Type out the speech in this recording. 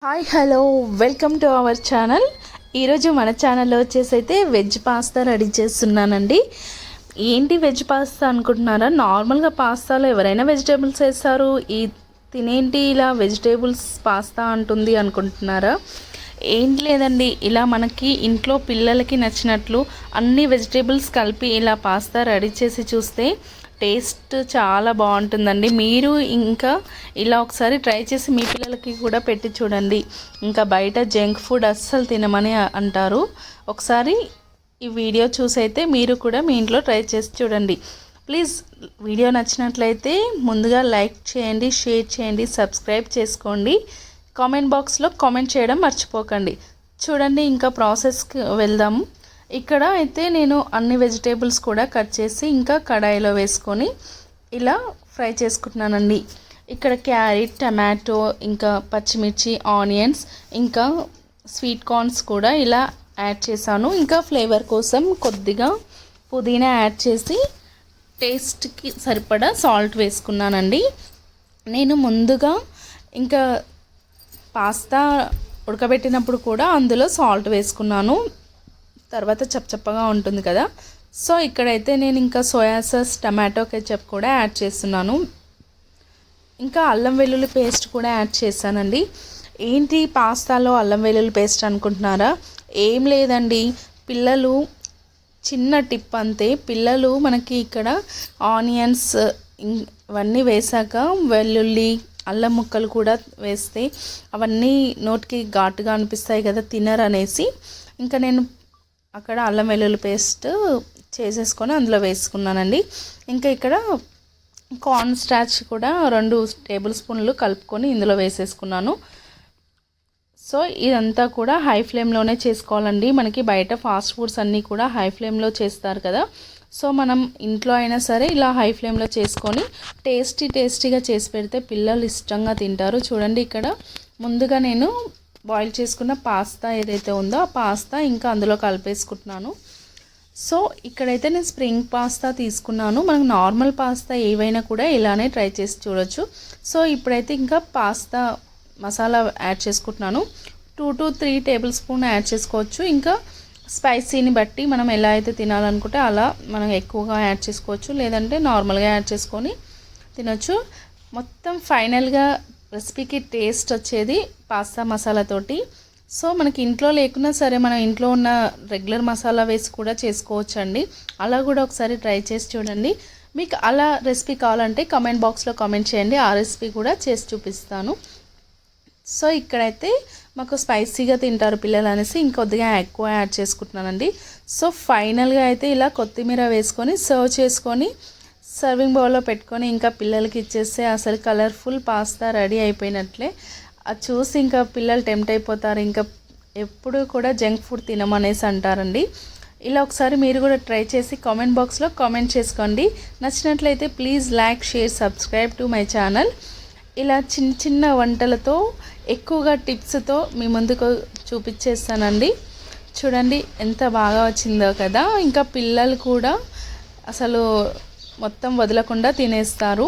Hi hello welcome to our channel. ఈరోజు మన ఛానల్లో వచ్చేసి అయితే వెజ్ పాస్తా రెడీ చేస్తున్నానండి. ఏంటి వెజ్ పాస్తా అనుకుంటున్నారా? నార్మల్గా పాస్తాలో ఎవరైనా వెజిటేబుల్స్ వేస్తారు, ఈ తినేంటి ఇలా వెజిటేబుల్స్ పాస్తా అంటుంది అనుకుంటున్నారా? ఏంటి లేదండి, ఇలా మనకి ఇంట్లో పిల్లలకి నచ్చినట్లు అన్ని వెజిటేబుల్స్ కలిపి ఇలా పాస్తా రెడీ చేసి చూస్తే టేస్ట్ చాలా బాగుంటుందండి. మీరు ఇంకా ఇలా ఒకసారి ట్రై చేసి మీ పిల్లలకి కూడా పెట్టి చూడండి. ఇంకా బయట జంక్ ఫుడ్ అస్సలు తినమని అంటారు. ఒకసారి ఈ వీడియో చూసైతే మీరు కూడా మీ ఇంట్లో ట్రై చేసి చూడండి. ప్లీజ్ వీడియో నచ్చినట్లయితే ముందుగా లైక్ చేయండి, షేర్ చేయండి, సబ్స్క్రైబ్ చేసుకోండి. కామెంట్ బాక్స్లో కామెంట్ చేయడం మర్చిపోకండి. చూడండి, ఇంకా ప్రాసెస్కి వెళ్దాము. ఇక్కడ అయితే నేను అన్ని వెజిటేబుల్స్ కూడా కట్ చేసి ఇంకా కడాయిలో వేసుకొని ఇలా ఫ్రై చేసుకుంటున్నానండి. ఇక్కడ క్యారెట్, టమాటో, ఇంకా పచ్చిమిర్చి, ఆనియన్స్, ఇంకా స్వీట్ కార్న్స్ కూడా ఇలా యాడ్ చేశాను. ఇంకా ఫ్లేవర్ కోసం కొద్దిగా పుదీనా యాడ్ చేసి టేస్ట్కి సరిపడా సాల్ట్ వేసుకున్నానండి. నేను ముందుగా ఇంకా పాస్తా ఉడకబెట్టినప్పుడు కూడా అందులో సాల్ట్ వేసుకున్నాను, తర్వాత చప్పచప్పగా ఉంటుంది కదా. సో ఇక్కడైతే నేను ఇంకా సోయా సాస్, టమాటో కెచప్ కూడా యాడ్ చేస్తున్నాను. ఇంకా అల్లం వెల్లుల్లి పేస్ట్ కూడా యాడ్ చేశానండి. ఏంటి పాస్తాలో అల్లం వెల్లుల్లి పేస్ట్ అనుకుంటున్నారా? ఏం లేదండి, పిల్లలు చిన్న టిప్ అంతే. పిల్లలు మనకి ఇక్కడ ఆనియన్స్ ఇవన్నీ వేసాక వెల్లుల్లి, అల్లం ముక్కలు కూడా వేస్తే అవన్నీ నోటికి ఘాటుగా అనిపిస్తాయి కదా, తినరనేసి ఇంకా నేను అక్కడ అల్లం వెల్లుల్లి పేస్ట్ చేసేసుకొని అందులో వేసుకున్నానండి. ఇంకా ఇక్కడ కార్న్ స్టార్చ్ కూడా 2 టేబుల్ స్పూన్లు కలుపుకొని ఇందులో వేసేసుకున్నాను. సో ఇదంతా కూడా హై ఫ్లేమ్లోనే చేసుకోవాలండి. మనకి బయట ఫాస్ట్ ఫుడ్స్ అన్నీ కూడా హై ఫ్లేమ్లో చేస్తారు కదా. సో మనం ఇంట్లో అయినా సరే ఇలా హై ఫ్లేమ్లో చేసుకొని టేస్టీగా చేసి పెడితే పిల్లలు ఇష్టంగా తింటారు. చూడండి, ఇక్కడ ముందుగా నేను బాయిల్ చేసుకున్న పాస్తా ఏదైతే ఉందో ఆ పాస్తా ఇంకా అందులో కలిపేసుకుంటున్నాను. సో ఇక్కడైతే నేను స్ప్రింగ్ పాస్తా తీసుకున్నాను. మనకు నార్మల్ పాస్తా ఏవైనా కూడా ఇలానే ట్రై చేసి చూడొచ్చు. సో ఇప్పుడైతే ఇంకా పాస్తా మసాలా యాడ్ చేసుకుంటున్నాను. 2 to 3 టేబుల్ స్పూన్ యాడ్ చేసుకోవచ్చు. ఇంకా స్పైసీని బట్టి మనం ఎలా అయితే తినాలనుకుంటే అలా మనం ఎక్కువగా యాడ్ చేసుకోవచ్చు, లేదంటే నార్మల్గా యాడ్ చేసుకొని తినొచ్చు. మొత్తం ఫైనల్గా రెసిపీకి టేస్ట్ వచ్చేది పాస్తా మసాలాతోటి. సో మనకి ఇంట్లో లేకున్నా సరే మనం ఇంట్లో ఉన్న రెగ్యులర్ మసాలా వేసి కూడా చేసుకోవచ్చు అండి. అలా కూడా ఒకసారి ట్రై చేసి చూడండి. మీకు అలా రెసిపీ కావాలంటే కామెంట్ బాక్స్లో కామెంట్ చేయండి, ఆ రెసిపీ కూడా చేసి చూపిస్తాను. సో ఇక్కడైతే మాకు స్పైసీగా తింటారు పిల్లలు అనేసి ఇంకొద్దిగా ఎక్కువ యాడ్ చేసుకుంటున్నానండి. సో ఫైనల్గా అయితే ఇలా కొత్తిమీర వేసుకొని సర్వ్ చేసుకొని సర్వింగ్ బౌల్లో పెట్టుకొని ఇంకా పిల్లలకి ఇచ్చేస్తే అసలు కలర్ఫుల్ పాస్తా రెడీ అయిపోయినట్లే. అది చూసి ఇంకా పిల్లలు టెంప్ట్ అయిపోతారు, ఇంకా ఎప్పుడు కూడా జంక్ ఫుడ్ తినమనేసి అంటారండి. ఇలా ఒకసారి మీరు కూడా ట్రై చేసి కామెంట్ బాక్స్లో కామెంట్ చేసుకోండి. నచ్చినట్లయితే please like, share, subscribe to my channel. ఇలా చిన్న వంటలతో ఎక్కువగా టిప్స్తో మీ ముందుకు చూపించేస్తానండి. చూడండి ఎంత బాగా వచ్చిందో కదా. ఇంకా పిల్లలు కూడా అసలు మొత్తం వదలకుండా తినేస్తారు.